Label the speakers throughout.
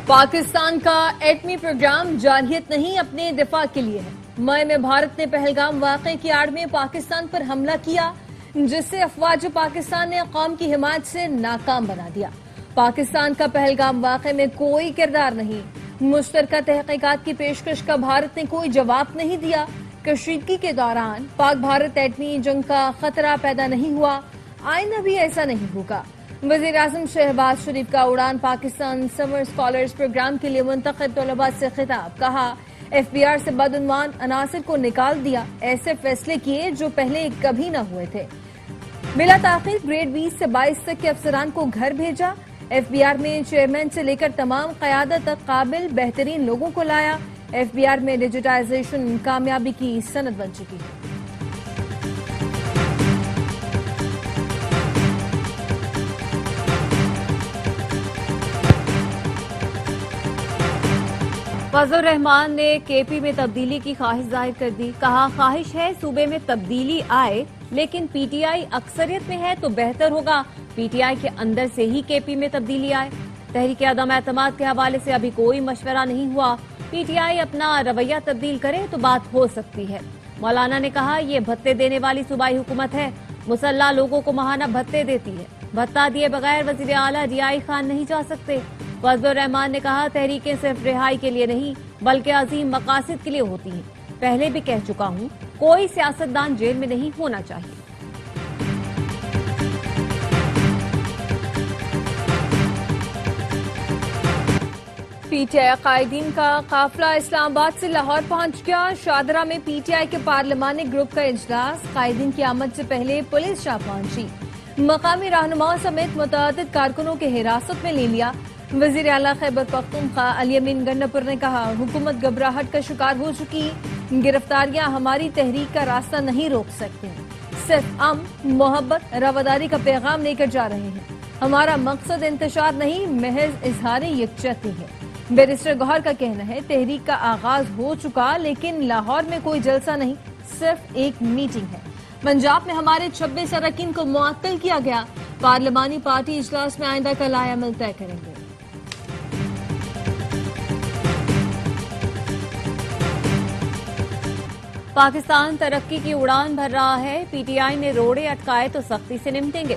Speaker 1: پاکستان کا ایٹمی پروگرام جارحیت نہیں اپنے دفاع کے لیے ہے۔ مئی میں بھارت نے پہلگام واقعے کی آڑ میں پاکستان پر حملہ کیا، جس سے افواج پاکستان نے قوم کی حمایت سے ناکام بنا دیا۔ پاکستان کا پہلگام واقعے میں کوئی کردار نہیں۔ مشترکہ تحقیقات کی پیشکش کا بھارت نے کوئی جواب نہیں دیا۔ کشیدگی کے دوران پاک بھارت ایٹمی جنگ کا خطرہ پیدا نہیں ہوا، آئندہ بھی ایسا نہیں ہوگا۔ وزیر اعظم شہباز شریف کا اڑان پاکستان سمر اسکالرز پروگرام کے لیے منتخب طلباء سے خطاب، کہا ایف بی آر سے بدعنوان عناصر کو نکال دیا، ایسے فیصلے کیے جو پہلے کبھی نہ ہوئے تھے۔ بلا تاخیر گریڈ 20 سے 22 تک کے افسران کو گھر بھیجا۔ ایف بی آر میں چیئرمین سے لے کر تمام قیادت تک قابل بہترین لوگوں کو لایا۔ ایف بی آر میں ڈیجیٹائزیشن کامیابی کی سند بن چکی ہے۔ فضل الرحمان نے کے پی میں تبدیلی کی خواہش ظاہر کر دی، کہا خواہش ہے صوبے میں تبدیلی آئے، لیکن پی ٹی آئی اکثریت میں ہے تو بہتر ہوگا پی ٹی آئی کے اندر سے ہی کے پی میں تبدیلی آئے۔ تحریک عدم اعتماد کے حوالے سے ابھی کوئی مشورہ نہیں ہوا، پی ٹی آئی اپنا رویہ تبدیل کرے تو بات ہو سکتی ہے۔ مولانا نے کہا یہ بھتے دینے والی صوبائی حکومت ہے، مسلح لوگوں کو ماہانہ بھتے دیتی ہے، بھتہ دیے بغیر وزیر اعلیٰ ریائی خان نہیں جا سکتے۔ فضل الرحمان نے کہا تحریکیں صرف رہائی کے لیے نہیں بلکہ عظیم مقاصد کے لیے ہوتی ہیں، پہلے بھی کہہ چکا ہوں کوئی سیاستدان جیل میں نہیں ہونا چاہیے۔ پی ٹی آئی قائدین کا قافلہ اسلام آباد سے لاہور پہنچ گیا۔ شاہدرہ میں پی ٹی آئی کے پارلیمانی گروپ کا اجلاس، قائدین کی آمد سے پہلے پولیس شاہ پہنچی، مقامی رہنماؤں سمیت متعدد کارکنوں کے حراست میں لے لیا۔ وزیر اعلیٰ خیبر پختونخوا الیمین گنڈاپور نے کہا حکومت گھبراہٹ کا شکار ہو چکی، گرفتاریاں ہماری تحریک کا راستہ نہیں روک سکتی، صرف محبت رواداری کا پیغام لے کر جا رہے ہیں، ہمارا مقصد انتشار نہیں محض اظہار یکجہتی ہے۔ بیرسٹر گوہر کا کہنا ہے تحریک کا آغاز ہو چکا لیکن لاہور میں کوئی جلسہ نہیں، صرف ایک میٹنگ ہے۔ پنجاب میں ہمارے 26 اراکین کو معطل کیا گیا، پارلیمانی پارٹی اجلاس میں آئندہ کا لائحہ عمل طے کریں گے۔ پاکستان ترقی کی اڑان بھر رہا ہے، پی ٹی آئی نے روڑے اٹکائے تو سختی سے نمٹیں گے۔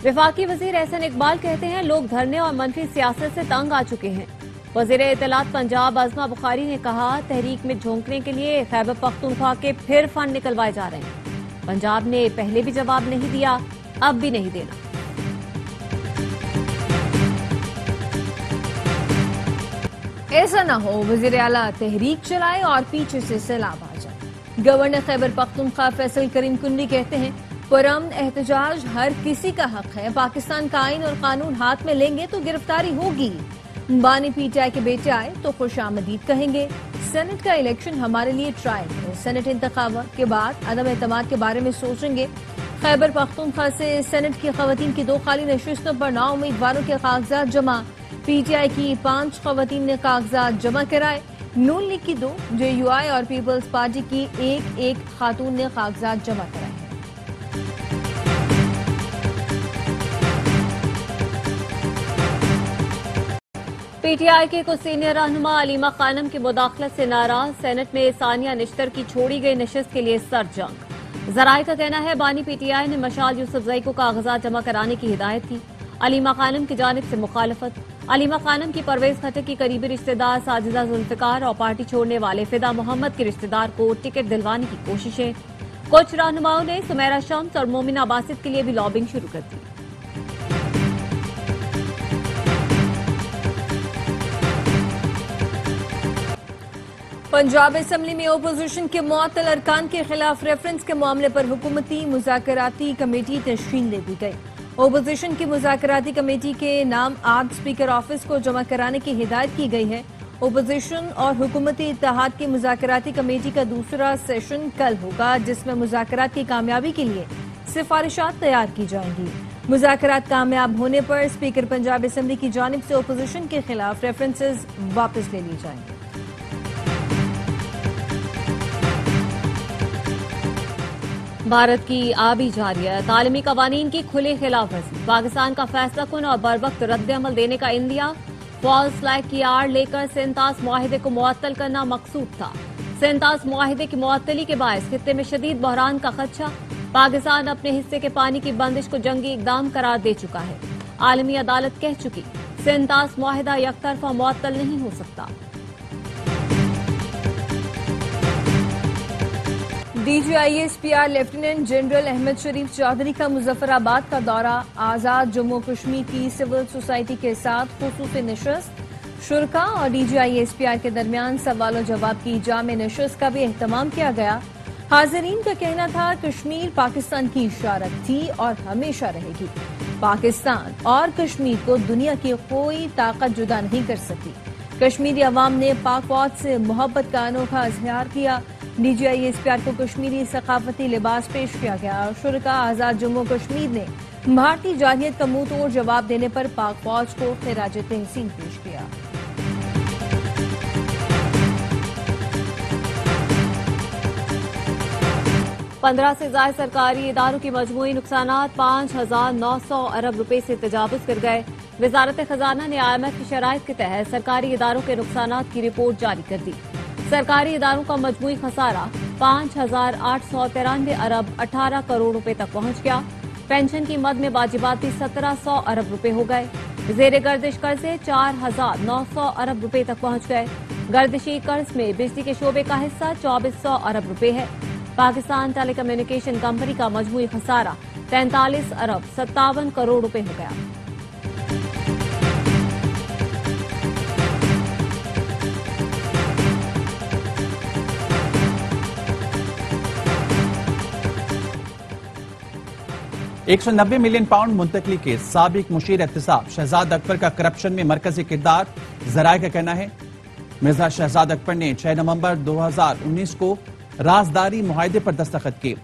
Speaker 1: وفاقی وزیر احسن اقبال کہتے ہیں لوگ دھرنے اور منفی سیاست سے تنگ آ چکے ہیں۔ وزیر اطلاعات پنجاب عظمہ بخاری نے کہا تحریک میں جھونکنے کے لیے خیبر پختونخوا کے پھر فنڈ نکلوائے جا رہے ہیں، پنجاب نے پہلے بھی جواب نہیں دیا، اب بھی نہیں دینا۔ ایسا نہ ہو وزیر اعلیٰ تحریک چلائے اور پیچھے سے سیلاب آ جائے۔ گورنر خیبر پختونخوا فیصل کریم کنڈی کہتے ہیں پرامن احتجاج ہر کسی کا حق ہے، پاکستان کا آئین اور قانون ہاتھ میں لیں گے تو گرفتاری ہوگی، بانی پی ٹی آئی کے بیٹے آئے تو خوش آمدید کہیں گے۔ سینٹ کا الیکشن ہمارے لیے ٹرائل ہے، سینٹ انتخابات کے بعد عدم اعتماد کے بارے میں سوچیں گے۔ خیبر پختونخوا سے سینٹ کی خواتین کی 2 خالی نشستوں پر 9 امیدواروں کے کاغذات جمع، پی ٹی آئی کی 5 خواتین نے کاغذات جمع کرائے، نون لیگ کی 2، جے یو آئی اور پیپلز پارٹی کی 1 خاتون نے کاغذات جمع کرائے۔ پی ٹی آئی کے کچھ سینئر رہنما علیمہ خانم کی مداخلت سے ناراض، سینٹ میں ثانیہ نشتر کی چھوڑی گئی نشست کے لیے سر جنگ۔ ذرائع کا کہنا ہے بانی پی ٹی آئی نے مشال یوسفزئی کو کاغذات جمع کرانے کی ہدایت کی، علیمہ خانم کی جانب سے مخالفت۔ علیمہ خانم کی پرویز خٹک کی قریبی رشتہ دار ساجدہ ذوالفقار اور پارٹی چھوڑنے والے فدا محمد کے رشتہ دار کو ٹکٹ دلوانے کی کوششیں۔ کچھ رہنماؤں نے سمیرہ شمس اور مومنہ باسط کے لیے بھی لابنگ شروع کر دی۔ پنجاب اسمبلی میں اپوزیشن کے معطل ارکان کے خلاف ریفرنس کے معاملے پر حکومتی مذاکراتی کمیٹی تشکیل دے دی گئی۔ اپوزیشن کی مذاکراتی کمیٹی کے نام آج اسپیکر آفس کو جمع کرانے کی ہدایت کی گئی ہے۔ اپوزیشن اور حکومتی اتحاد کی مذاکراتی کمیٹی کا دوسرا سیشن کل ہوگا، جس میں مذاکرات کی کامیابی کے لیے سفارشات تیار کی جائیں گی۔ مذاکرات کامیاب ہونے پر اسپیکر پنجاب اسمبلی کی جانب سے اپوزیشن کے خلاف ریفرنسز واپس لے لی جائیں گے۔ بھارت کی آبی جارحیت، عالمی قوانین کی کھلی خلاف ورزی، پاکستان کا فیصلہ کن اور بروقت رد عمل دینے کا اندیا،
Speaker 2: فالس فلیگ کی آڑ لے کر سینتاس معاہدے کو معطل کرنا مقصود تھا۔ سینتاس معاہدے کی معطلی کے باعث خطے میں شدید بحران کا خدشہ۔ پاکستان اپنے حصے کے پانی کی بندش کو جنگی اقدام قرار دے چکا ہے۔ عالمی عدالت کہہ چکی، سینتاس معاہدہ یک طرفہ معطل نہیں ہو سکتا۔
Speaker 1: D G I S P R lieutenant general Ahmed Sharif Chaudhry کا مظفر آباد کا دورہ۔ آزاد جموں کشمیر کی سول سوسائٹی کے ساتھ خصوصی نشست۔ شرکا اور D G I S P R کے درمیان سوال و جواب کی جامع نشست کا بھی اہتمام کیا گیا۔ حاضرین کا کہنا تھا کشمیر پاکستان کی اشارت تھی اور ہمیشہ رہے گی۔ پاکستان اور کشمیر کو دنیا کی کوئی طاقت جدا نہیں کر سکتی۔ کشمیری عوام نے پاک فوج سے محبت کا انوکھا اظہار کیا۔ D G I S P R کو کشمیری ثقافتی لباس پیش کیا گیا اور شرکا آزاد جموں کشمیر نے بھارتی جارحیت کا منہ توڑ جواب دینے پر پاک فوج کو خراج تحسین پیش کیا۔
Speaker 2: پندرہ سے زائد سرکاری اداروں کی مجموعی نقصانات 5,900 ارب روپے سے تجاوز کر گئے۔ وزارت خزانہ نے آئی ایم ایف کی شرائط کے تحت سرکاری اداروں کے نقصانات کی رپورٹ جاری کر دی۔ سرکاری اداروں کا مجموعی خسارہ 5,893 ارب 18 کروڑ روپے تک پہنچ گیا۔ پینشن کی مد میں واجباتی 1,700 ارب روپے ہو گئے۔ زیر گردش قرضے 4,900 ارب روپے تک پہنچ گئے۔ گردشی قرض میں بجلی کے شعبے کا حصہ 2,400 ارب روپے ہے۔ پاکستان ٹیلی کمیونیکیشن کمپنی کا مجموعی خسارہ 43 ارب 57 کروڑ روپے ہو گیا۔
Speaker 3: £190 ملین منتقلی کے سابق مشیر احتساب شہزاد اکبر کا کرپشن میں مرکزی کردار۔ ذرائع کا کہنا ہے مرزا شہزاد اکبر نے 6 نومبر 2019 کو رازداری معاہدے پر دستخط کیے۔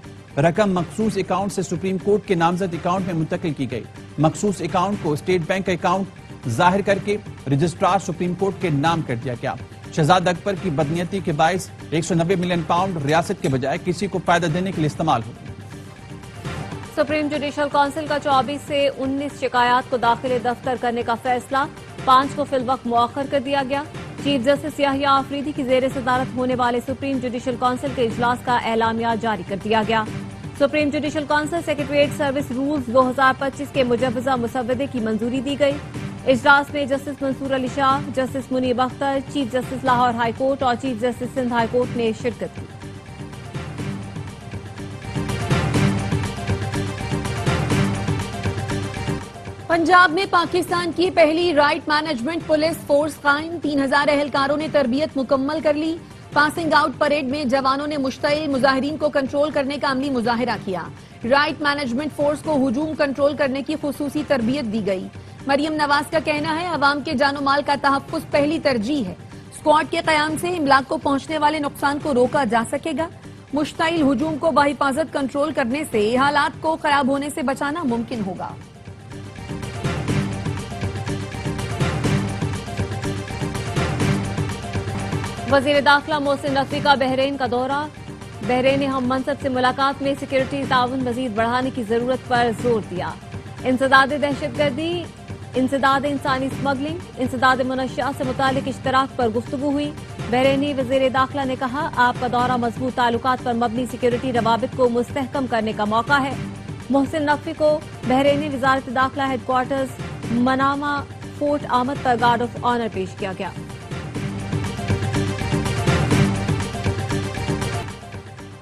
Speaker 3: رقم مخصوص اکاؤنٹ سے سپریم کورٹ کے نامزد اکاؤنٹ میں منتقل کی گئی۔ مخصوص اکاؤنٹ کو اسٹیٹ بینک کا اکاؤنٹ ظاہر کر کے رجسٹرار سپریم کورٹ کے نام کر دیا گیا۔ شہزاد اکبر کی بدنیتی کے باعث £190 ملین ریاست کے بجائے کسی کو فائدہ دینے کے لیے استعمال ہوگی۔
Speaker 2: سپریم جوڈیشل کونسل کا 24 سے 19 شکایات کو داخل دفتر کرنے کا فیصلہ 5 کو فی الوقت مؤخر کر دیا گیا۔ چیف جسٹس یحییٰ آفریدی کی زیر صدارت ہونے والے سپریم جوڈیشل کونسل کے اجلاس کا اعلامیہ جاری کر دیا گیا۔ Supreme Judicial Council Secretariat Service Rules 2025 کے مجوزہ مسودے کی منظوری دی گئی۔ اجلاس میں justice Mansoor Ali Shah, justice Muneeb Akhtar, chief justice Lahore high court اور chief justice Sindh high court نے شرکت کی۔
Speaker 4: پنجاب میں پاکستان کی پہلی رائٹ مینجمنٹ پولیس فورس قائم۔ 3,000 اہلکاروں نے تربیت مکمل کر لی۔ پاسنگ آؤٹ پریڈ میں جوانوں نے مشتعل مظاہرین کو کنٹرول کرنے کا عملی مظاہرہ کیا۔ رائٹ مینجمنٹ فورس کو ہجوم کنٹرول کرنے کی خصوصی تربیت دی گئی۔ مریم نواز کا کہنا ہے عوام کے جان و مال کا تحفظ پہلی ترجیح ہے۔ اسکواڈ کے قیام سے املاک کو پہنچنے والے نقصان کو روکا جا سکے گا۔ مشتعل ہجوم کو بحفاظت کنٹرول کرنے سے حالات کو خراب ہونے سے بچانا ممکن ہوگا۔
Speaker 2: وزیر داخلہ محسن نقوی کا بحرین کا دورہ۔ بحرین ہم منصب سے ملاقات میں سیکورٹی تعاون مزید بڑھانے کی ضرورت پر زور دیا۔ انسداد دہشت گردی، انسداد انسانی اسمگلنگ، انسداد منشیات سے متعلق اشتراک پر گفتگو ہوئی۔ بحرینی وزیر داخلہ نے کہا آپ کا دورہ مضبوط تعلقات پر مبنی سیکورٹی روابط کو مستحکم کرنے کا موقع ہے۔ محسن نقوی کو بحرینی وزارت داخلہ ہیڈ کوارٹرز منامہ فورٹ آمد پر گارڈ آف آنر پیش کیا گیا۔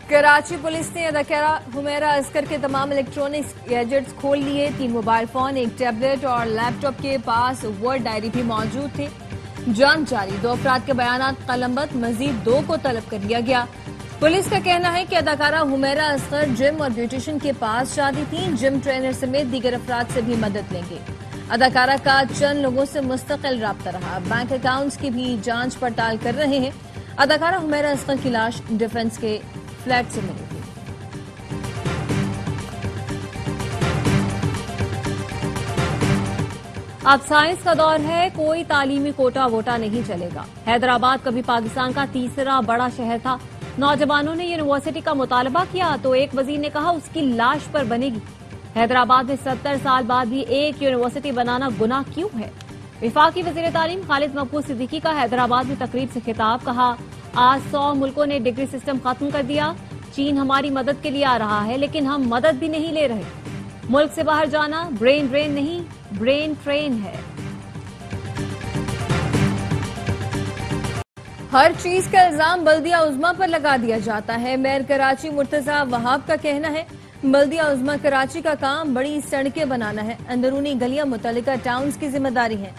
Speaker 1: کراچی پولیس نے اداکارہ حمیرہ اصغر کے تمام الیکٹرانکس گیجٹس کھول لیے۔ 3 موبائل فون، 1 ٹیبلٹ اور لیپ ٹاپ کے پاس ورڈ ڈائری بھی موجود تھے۔ جانچ جاری، 2 افراد کے بیانات قلم بند، مزید 2 کو طلب کر لیا گیا۔ پولیس کا کہنا ہے کہ اداکارہ حمیرہ اصغر جم اور بیوٹیشن کے پاس جاتی تھیں۔ جم ٹرینر سمیت دیگر افراد سے بھی مدد لیں گے۔ اداکارہ کا چند لوگوں سے مستقل رابطہ رہا۔ بینک اکاؤنٹس کی بھی جانچ پڑتال کر رہے ہیں۔ اداکارہ حمیرہ اصغر کی لاش ڈیفنس کے فلیٹ سے ملی تھی۔
Speaker 2: اب سائنس کا دور ہے، کوئی تعلیمی کوٹا ووٹا نہیں چلے گا۔ حیدرآباد کبھی پاکستان کا تیسرا بڑا شہر تھا۔ نوجوانوں نے یونیورسٹی کا مطالبہ کیا تو ایک وزیر نے کہا اس کی لاش پر بنے گی۔ حیدرآباد میں 70 سال بعد بھی ایک یونیورسٹی بنانا گناہ کیوں ہے؟ وفاقی وزیر تعلیم خالد مقبول صدیقی کا حیدرآباد میں تقریب سے خطاب، کہا آج 100 ملکوں نے ڈگری سسٹم ختم کر دیا، چین ہماری مدد کے لیے آ رہا ہے لیکن ہم مدد بھی نہیں لے رہے۔ ملک سے باہر جانا برین ڈرین نہیں، برین ٹرین ہے۔
Speaker 1: ہر چیز کا الزام بلدیہ عظمیٰ پر لگا دیا جاتا ہے۔ میئر کراچی مرتضیٰ وہاب کا کہنا ہے بلدیہ عظمیٰ کراچی کا کام بڑی سڑکیں بنانا ہے، اندرونی گلیاں متعلقہ ٹاؤنز کی ذمہ داری ہے۔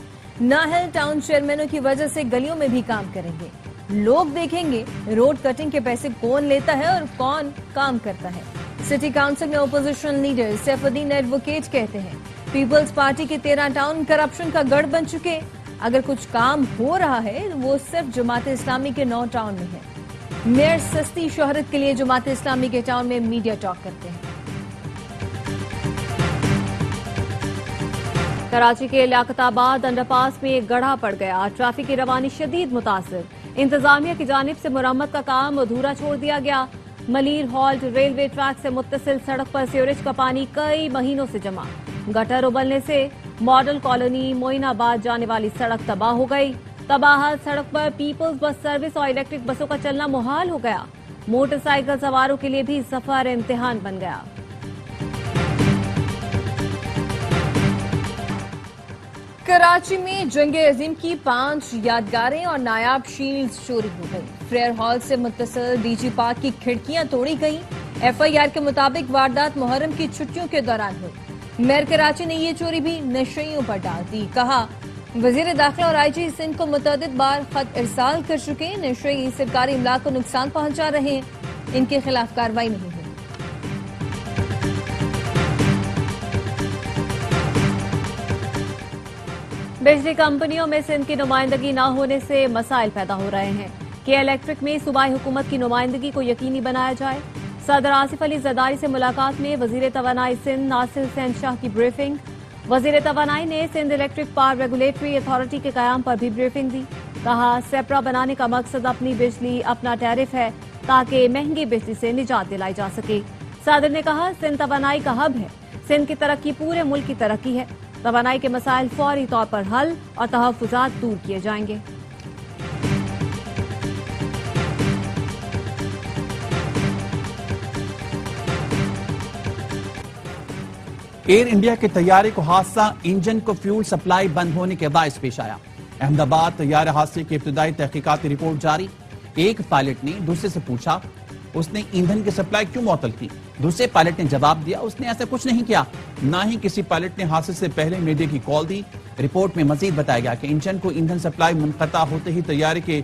Speaker 1: نااہل ٹاؤن چیئرمینوں کی وجہ سے گلیوں میں بھی کام کریں گے، لوگ دیکھیں گے روڈ کٹنگ کے پیسے کون لیتا ہے اور کون کام کرتا ہے۔ سٹی کاؤنسل میں اپوزیشن لیڈر سیف الدین ایڈوکیٹ کہتے ہیں پیپلز پارٹی کے 13 ٹاؤن کرپشن کا گڑھ بن چکے، اگر کچھ کام ہو رہا ہے وہ صرف جماعت اسلامی کے 9 ٹاؤن میں ہے۔ میئر سستی شہرت کے لیے جماعت اسلامی کے ٹاؤن میں میڈیا ٹاک کرتے ہیں۔
Speaker 2: کراچی کے لیاقت آباد انڈر پاس میں ایک گڑھا پڑ گیا، ٹریفک کی روانی شدید متاثر، انتظامیہ کی جانب سے مرمت کا کام ادھورا چھوڑ دیا گیا۔ ملیر ہالٹ ریلوے ٹریک سے متصل سڑک پر سیوریج کا پانی کئی مہینوں سے جمع، گٹر ابلنے سے ماڈل کالونی معین آباد جانے والی سڑک تباہ ہو گئی۔ تباہ سڑک پر پیپلز بس سروس اور الیکٹرک بسوں کا چلنا محال ہو گیا، موٹر سائیکل سواروں کے لیے بھی سفر امتحان بن گیا۔
Speaker 1: کراچی میں جنگ عظیم کی 5 یادگاریں اور نایاب شیلڈز چوری ہو گئی۔ فریئر ہال سے متصل ڈی جی پارک کی کھڑکیاں توڑی گئیں۔ ایف آئی آر کے مطابق واردات محرم کی چھٹیوں کے دوران ہوئی۔ میئر کراچی نے یہ چوری بھی نشیوں پر ڈال دی، کہا وزیر داخلہ اور آئی جی سندھ کو متعدد بار خط ارسال کر چکے، نشئی سرکاری املاک کو نقصان پہنچا رہے ہیں، ان کے خلاف کارروائی نہیں ہوئی۔
Speaker 2: بجلی کمپنیوں میں سندھ کی نمائندگی نہ ہونے سے مسائل پیدا ہو رہے ہیں کہ الیکٹرک میں صوبائی حکومت کی نمائندگی کو یقینی بنایا جائے۔ صدر آصف علی زرداری سے ملاقات میں وزیر توانائی سندھ ناصر حسین شاہ کی بریفنگ۔ وزیر توانائی نے Sindh electric power regulatory authority کے قیام پر بھی بریفنگ دی، کہا سیپرا بنانے کا مقصد اپنی بجلی اپنا ٹیرف ہے تاکہ مہنگی بجلی سے نجات دلائی جا سکے۔ صدر نے کہا سندھ توانائی کا ہب ہے، سندھ کی ترقی پورے ملک کی ترقی ہے، توانائی کے مسائل فوری طور پر حل اور تحفظات دور کیے جائیں گے۔
Speaker 3: ایئر انڈیا کے طیارے کو حادثہ انجن کو فیول سپلائی بند ہونے کے باعث پیش آیا۔ احمد آباد طیارہ حادثے کی ابتدائی تحقیقاتی رپورٹ جاری۔ ایک پائلٹ نے دوسرے سے پوچھا اس نے ایندھن کی سپلائی کیوں معطل کی؟ دوسرے پائلٹ نے جواب دیا اس نے ایسا کچھ نہیں کیا، نہ ہی کسی پائلٹ نے حادثے سے پہلے میڈیا کی کال دی۔ رپورٹ میں مزید بتایا گیا کہ انجن کو ایندھن سپلائی منقطع ہوتے ہی طیارے کے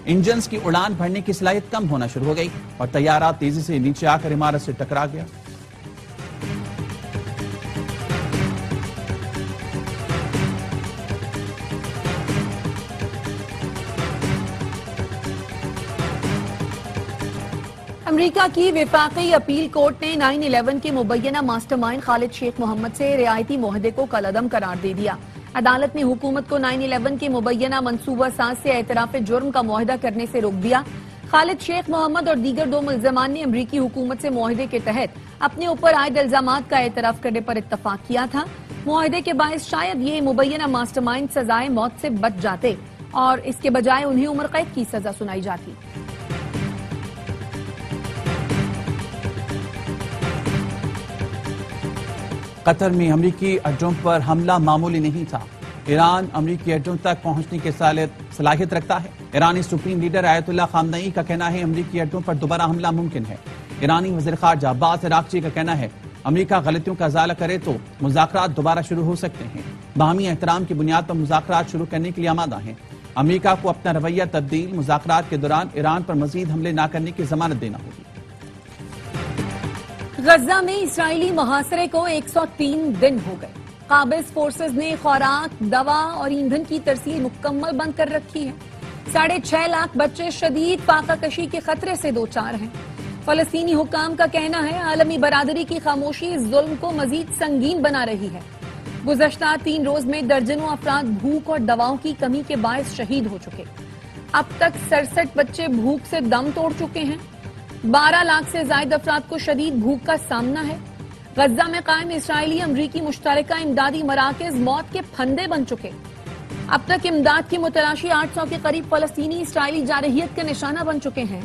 Speaker 3: انجنز کی اڑان بھرنے کی صلاحیت کم ہونا شروع ہو گئی اور طیارہ تیزی سے نیچے آ کر عمارت سے ٹکرا گیا۔
Speaker 4: امریکہ کی وفاقی اپیل کورٹ نے 9/11 کے مبینہ ماسٹر مائنڈ خالد شیخ محمد سے رعایتی معاہدے کو کالعدم قرار دے دیا۔ عدالت نے حکومت کو 9/11 کے مبینہ منصوبہ ساز سے اعتراف جرم کا معاہدہ کرنے سے روک دیا۔ خالد شیخ محمد اور دیگر 2 ملزمان نے امریکی حکومت سے معاہدے کے تحت اپنے اوپر عائد الزامات کا اعتراف کرنے پر اتفاق کیا تھا۔ معاہدے کے باعث شاید یہ مبینہ ماسٹر مائنڈ سزائے موت سے بچ جاتے اور اس کے بجائے انہیں عمر قید کی سزا سنائی جاتی۔
Speaker 3: قطر میں امریکی اڈوں پر حملہ معمولی نہیں تھا۔ ایران امریکی اڈوں تک پہنچنے کی صلاحیت رکھتا ہے۔ ایرانی سپریم لیڈر آیت اللہ خامنئی کا کہنا ہے امریکی اڈوں پر دوبارہ حملہ ممکن ہے۔ ایرانی وزیر خارجہ عباس عراقچی کا کہنا ہے امریکہ غلطیوں کا ازالہ کرے تو مذاکرات دوبارہ شروع ہو سکتے ہیں۔ باہمی احترام کی بنیاد پر مذاکرات شروع کرنے کے لیے آمادہ ہیں۔ امریکہ کو اپنا رویہ تبدیل، مذاکرات کے دوران ایران پر مزید حملے نہ کرنے کی ضمانت دینا ہوگی۔
Speaker 4: غزہ میں اسرائیلی محاصرے کو 103 دن ہو گئے۔ قابض فورسز نے خوراک، دوا اور ایندھن کی ترسیل مکمل بند کر رکھی ہے۔ 6.5 لاکھ بچے شدید فاقہ کشی کے خطرے سے دوچار ہیں۔ فلسطینی حکام کا کہنا ہے عالمی برادری کی خاموشی اس ظلم کو مزید سنگین بنا رہی ہے۔ گزشتہ 3 روز میں درجنوں افراد بھوک اور دواؤں کی کمی کے باعث شہید ہو چکے۔ اب تک 67 بچے بھوک سے دم توڑ چکے ہیں۔ 12 لاکھ سے زائد افراد کو شدید بھوک کا سامنا ہے۔ غزہ میں قائم اسرائیلی امریکی مشترکہ امدادی مراکز موت کے پھندے بن چکے۔ اب تک امداد کی متلاشی 800 کے قریب فلسطینی اسرائیلی جارحیت کا نشانہ بن چکے ہیں۔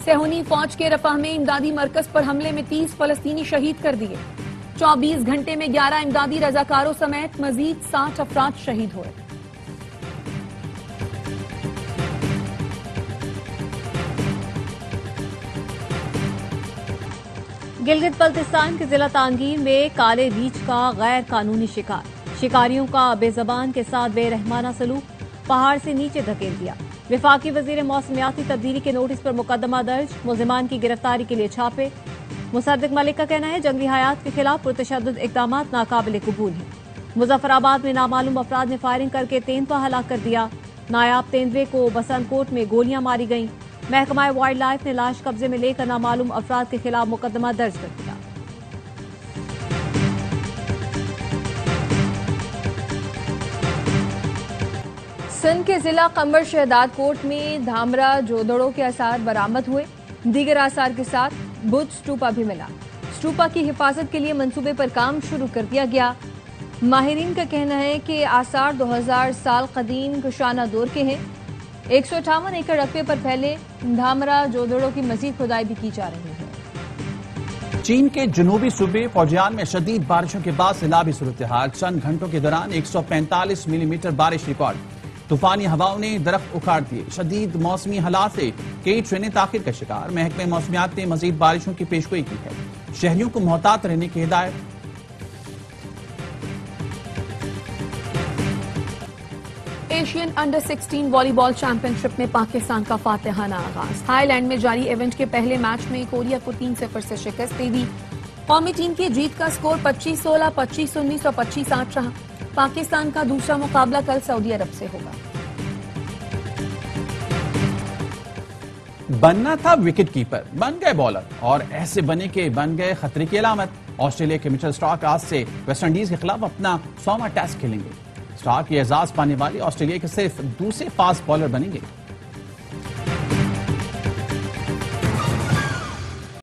Speaker 4: صہیونی فوج کے رفح میں امدادی مرکز پر حملے میں 30 فلسطینی شہید کر دیے۔ 24 گھنٹے میں 11 امدادی رضاکاروں سمیت مزید 60 افراد شہید ہوئے۔
Speaker 2: گلگت بلتستان کے ضلع تانگیر میں کالے ریچھ کا غیر قانونی شکار، شکاریوں کا بے زبان کے ساتھ بے رحمانہ سلوک، پہاڑ سے نیچے دھکیل دیا۔ وفاقی وزیر موسمیاتی تبدیلی کے نوٹس پر مقدمہ درج، ملزمان کی گرفتاری کے لیے چھاپے۔ مصدق ملک کا کہنا ہے جنگلی حیات کے خلاف پرتشدد اقدامات ناقابل قبول ہیں۔ مظفر آباد میں نامعلوم افراد نے فائرنگ کر کے تیندوا ہلاک کر دیا۔ نایاب تیندوے کو بسنت کوٹ میں گولیاں ماری گئیں۔ محکمہ وائلڈ لائف نے لاش قبضے میں لے کر نامعلوم افراد کے خلاف مقدمہ درج کر دیا۔
Speaker 1: سندھ کے ضلع قمر شہداد کوٹ میں دھامرا جودڑوں کے آثار برآمد ہوئے۔ دیگر آثار کے ساتھ بدھ اسٹوپا بھی ملا۔ اسٹوپا کی حفاظت کے لیے منصوبے پر کام شروع کر دیا گیا۔ ماہرین کا کہنا ہے کہ آثار 2000 سال قدیم کشانہ دور کے ہیں۔ 158 ایکڑ رقبے پر پھیلے دھامرا جودڑوں کی مزید کھدائی بھی کی جا رہی ہے۔
Speaker 3: چین کے جنوبی صوبے فوجیان میں شدید بارشوں کے بعد سیلابی صورتحال، چند گھنٹوں کے دوران 145 ملی میٹر بارش ریکارڈ۔ طوفانی ہواؤں نے درخت اکھاڑ دیے۔ شدید موسمی حالات سے کئی ٹرینیں تاخیر کا شکار۔ محکمہ موسمیات نے مزید بارشوں کی پیشگوئی کی ہے، شہریوں کو محتاط رہنے کی ہدایت۔
Speaker 4: ایشین انڈر 16 والی بال چیمپئن شپ میں پاکستان کا فاتحانہ آغاز۔ تھائی لینڈ میں جاری ایونٹ کے پہلے میچ میں کوریا کو 3-0 سے شکست دے دی۔ قومی ٹیم کی جیت کا سکور 25-16، 25-19 اور 25-8 رہا۔ پاکستان کا دوسرا مقابلہ کل سعودی عرب سے ہوگا۔
Speaker 3: بننا تھا وکٹ کیپر، بن گئے بالر، اور ایسے بنے کہ بن گئے خطرے کی علامت۔ آسٹریلیا کے مچل اسٹارک آج سے ویسٹ انڈیز کے خلاف اپنا 100واں ٹیسٹ کھیلیں گے۔ اسٹارک یہ اعزاز پانے والے آسٹریلیا کے صرف دوسرے فاسٹ بالر بنیں گے۔